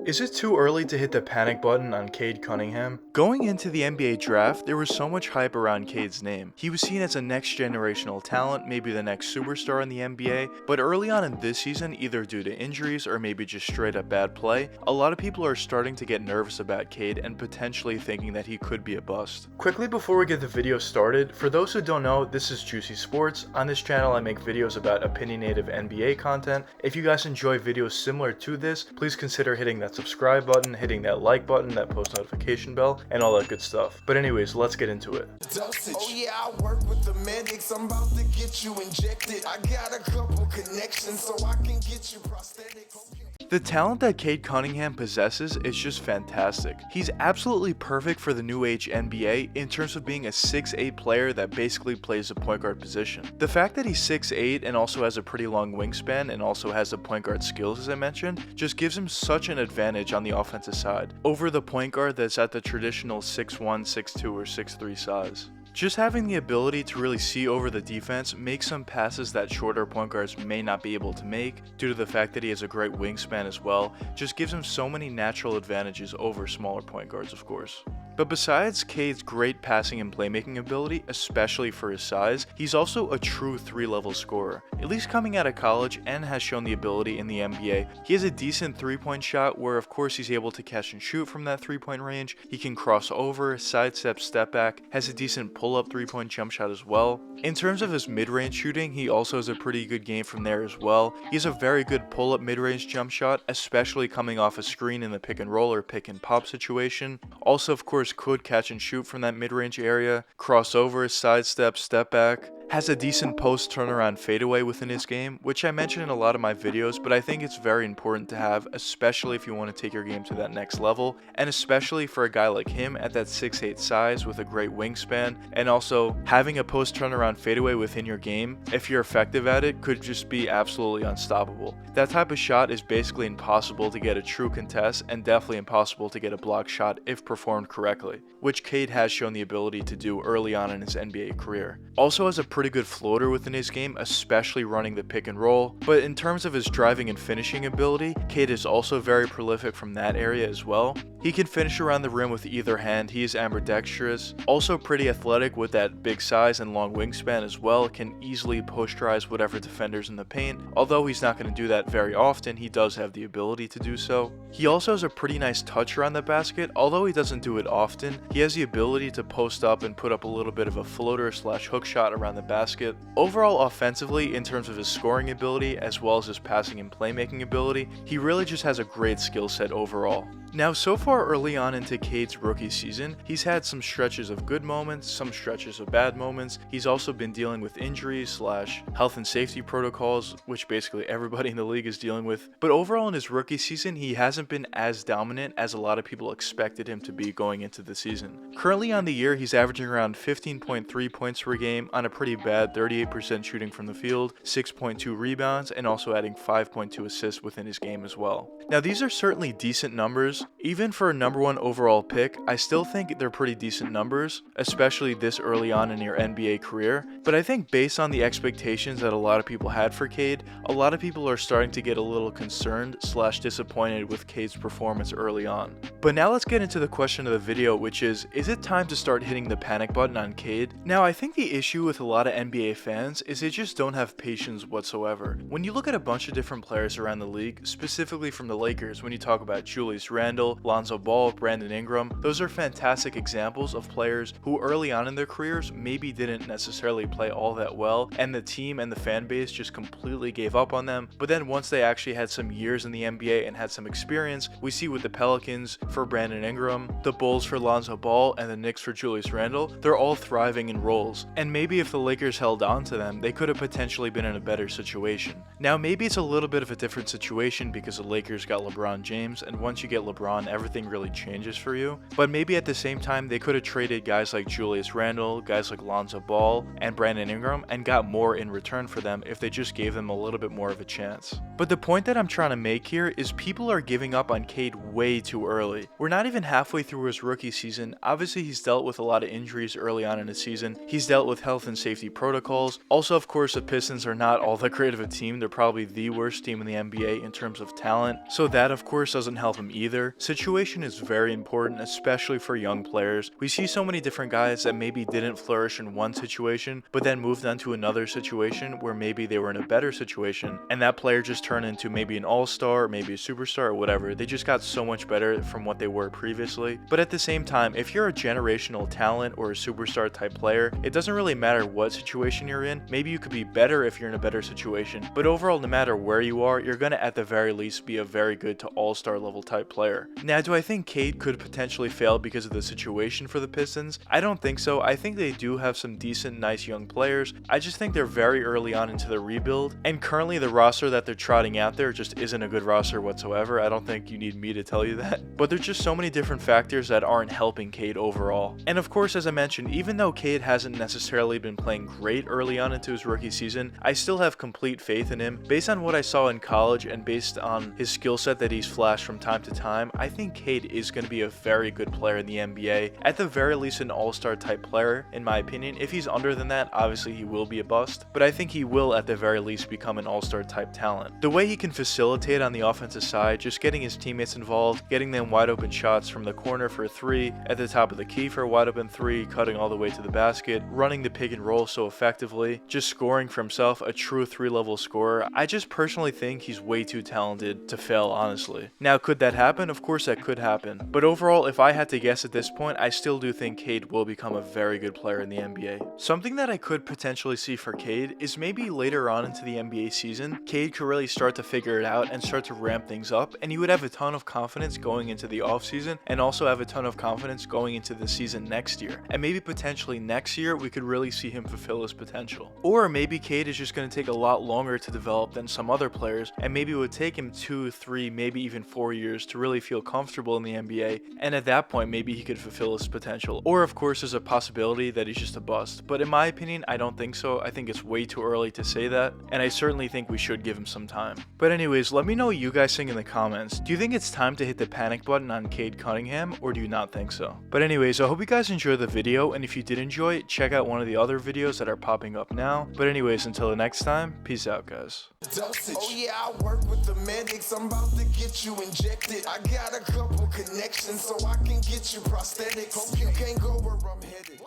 Is it too early to hit the panic button on Cade Cunningham? Going into the NBA draft, there was so much hype around Cade's name. He was seen as a next generational talent, maybe the next superstar in the NBA, but early on in this season, either due to injuries or maybe just straight up bad play, a lot of people are starting to get nervous about Cade and potentially thinking that he could be a bust. Quickly before we get the video started, for those who don't know, this is Juicy Sports. On this channel I make videos about opinionative NBA content. If you guys enjoy videos similar to this, please consider hitting that subscribe button, hitting that like button, that post notification bell, and all that good stuff. But anyways, let's get into it. Oh yeah, I work with the medics. I'm about to get you injected. I got a couple connections so I can get you prosthetic. The talent that Cade Cunningham possesses is just fantastic. He's absolutely perfect for the new age NBA in terms of being a 6'8" player that basically plays the point guard position. The fact that he's 6'8" and also has a pretty long wingspan and also has the point guard skills as I mentioned, just gives him such an advantage on the offensive side over the point guard that's at the traditional 6'1", 6'2", or 6'3" size. Just having the ability to really see over the defense makes some passes that shorter point guards may not be able to make due to the fact that he has a great wingspan as well, just gives him so many natural advantages over smaller point guards of course. But besides Cade's great passing and playmaking ability, especially for his size, he's also a true 3-level scorer, at least coming out of college and has shown the ability in the NBA. He has a decent 3-point shot where of course he's able to catch and shoot from that 3-point range, he can cross over, sidestep, step back, has a decent pull-up 3-point jump shot as well. In terms of his mid-range shooting, he also has a pretty good game from there as well. He has a very good pull-up mid-range jump shot, especially coming off a screen in the pick and roll or pick and pop situation. Also of course could catch and shoot from that mid-range area, crossover, sidestep, step back. Has a decent post turnaround fadeaway within his game, which I mention in a lot of my videos, but I think it's very important to have, especially if you want to take your game to that next level, and especially for a guy like him at that 6'8" size with a great wingspan, and also having a post turnaround fadeaway within your game, if you're effective at it, could just be absolutely unstoppable. That type of shot is basically impossible to get a true contest, and definitely impossible to get a block shot if performed correctly, which Cade has shown the ability to do early on in his NBA career. Also has a pretty good floater within his game, especially running the pick and roll, but in terms of his driving and finishing ability, Cade is also very prolific from that area as well. He can finish around the rim with either hand, he is ambidextrous, also pretty athletic with that big size and long wingspan as well, can easily posterize whatever defenders in the paint. Although he's not going to do that very often, he does have the ability to do so. He also has a pretty nice touch around the basket, although he doesn't do it often. He has the ability to post up and put up a little bit of a floater slash hook shot around the basket. Overall offensively, in terms of his scoring ability as well as his passing and playmaking ability, he really just has a great skill set overall. Now so far early on into Cade's rookie season, he's had some stretches of good moments, some stretches of bad moments. He's also been dealing with injuries slash health and safety protocols, which basically everybody in the league is dealing with. But overall in his rookie season, he hasn't been as dominant as a lot of people expected him to be going into the season. Currently on the year, he's averaging around 15.3 points per game on a pretty bad 38% shooting from the field, 6.2 rebounds, and also adding 5.2 assists within his game as well. Now these are certainly decent numbers. Even for a number 1 overall pick, I still think they're pretty decent numbers, especially this early on in your NBA career. But I think based on the expectations that a lot of people had for Cade, a lot of people are starting to get a little concerned slash disappointed with Cade's performance early on. But now let's get into the question of the video, which is it time to start hitting the panic button on Cade? Now I think the issue with a lot of NBA fans is they just don't have patience whatsoever. When you look at a bunch of different players around the league, specifically from the Lakers, when you talk about Julius Randle, Lonzo Ball, Brandon Ingram, those are fantastic examples of players who early on in their careers maybe didn't necessarily play all that well, and the team and the fan base just completely gave up on them. But then once they actually had some years in the NBA and had some experience, we see with the Pelicans for Brandon Ingram, the Bulls for Lonzo Ball, and the Knicks for Julius Randle, they're all thriving in roles. And maybe if the Lakers held on to them, they could have potentially been in a better situation. Now maybe it's a little bit of a different situation because the Lakers got LeBron James, and once you get LeBron LeBron, everything really changes for you. But maybe at the same time, they could have traded guys like Julius Randle, guys like Lonzo Ball, and Brandon Ingram, and got more in return for them if they just gave them a little bit more of a chance. But the point that I'm trying to make here is people are giving up on Cade way too early. We're not even halfway through his rookie season. Obviously, he's dealt with a lot of injuries early on in the season. He's dealt with health and safety protocols. Also, of course, the Pistons are not all that great of a team. They're probably the worst team in the NBA in terms of talent. So that, of course, doesn't help him either. Situation is very important, especially for young players. We see so many different guys that maybe didn't flourish in one situation, but then moved on to another situation where maybe they were in a better situation, and that player just turned into maybe an all-star, or maybe a superstar, or whatever. They just got so much better from what they were previously. But at the same time, if you're a generational talent or a superstar type player, it doesn't really matter what situation you're in. Maybe you could be better if you're in a better situation, but overall, no matter where you are, you're gonna at the very least be a very good to all-star level type player. Now, do I think Cade could potentially fail because of the situation for the Pistons? I don't think so. I think they do have some decent, nice young players. I just think they're very early on into the rebuild, and currently the roster that they're trotting out there just isn't a good roster whatsoever. I don't think you need me to tell you that, but there's just so many different factors that aren't helping Cade overall. And of course, as I mentioned, even though Cade hasn't necessarily been playing great early on into his rookie season, I still have complete faith in him. Based on what I saw in college and based on his skill set that he's flashed from time to time, I think Cade is going to be a very good player in the NBA. At the very least, an all-star type player, in my opinion. If he's under than that, obviously he will be a bust, but I think he will at the very least become an all-star type talent. The way he can facilitate on the offensive side, just getting his teammates involved, getting them wide open shots from the corner for a three, at the top of the key for a wide open three, cutting all the way to the basket, running the pick and roll so effectively, just scoring for himself, a true 3-level scorer. I just personally think he's way too talented to fail, honestly. Now, could that happen? Of course that could happen. But overall, if I had to guess at this point, I still do think Cade will become a very good player in the NBA. Something that I could potentially see for Cade is maybe later on into the NBA season, Cade could really start to figure it out and start to ramp things up, and he would have a ton of confidence going into the offseason and also have a ton of confidence going into the season next year. And maybe potentially next year, we could really see him fulfill his potential. Or maybe Cade is just going to take a lot longer to develop than some other players, and maybe it would take him 2, 3, maybe even 4 years to really feel comfortable in the NBA, and at that point, maybe he could fulfill his potential. Or of course, there's a possibility that he's just a bust. But in my opinion, I don't think so. I think it's way too early to say that, and I certainly think we should give him some time. But anyways, let me know what you guys think in the comments. Do you think it's time to hit the panic button on Cade Cunningham, or do you not think so? But anyways, I hope you guys enjoyed the video, and if you did enjoy it, check out one of the other videos that are popping up now. But anyways, until the next time, peace out, guys. Dosage. Oh yeah, I work with the medics. I'm about to get you injected. I got a couple connections so I can get you prosthetics. Hope you can't go where I'm headed.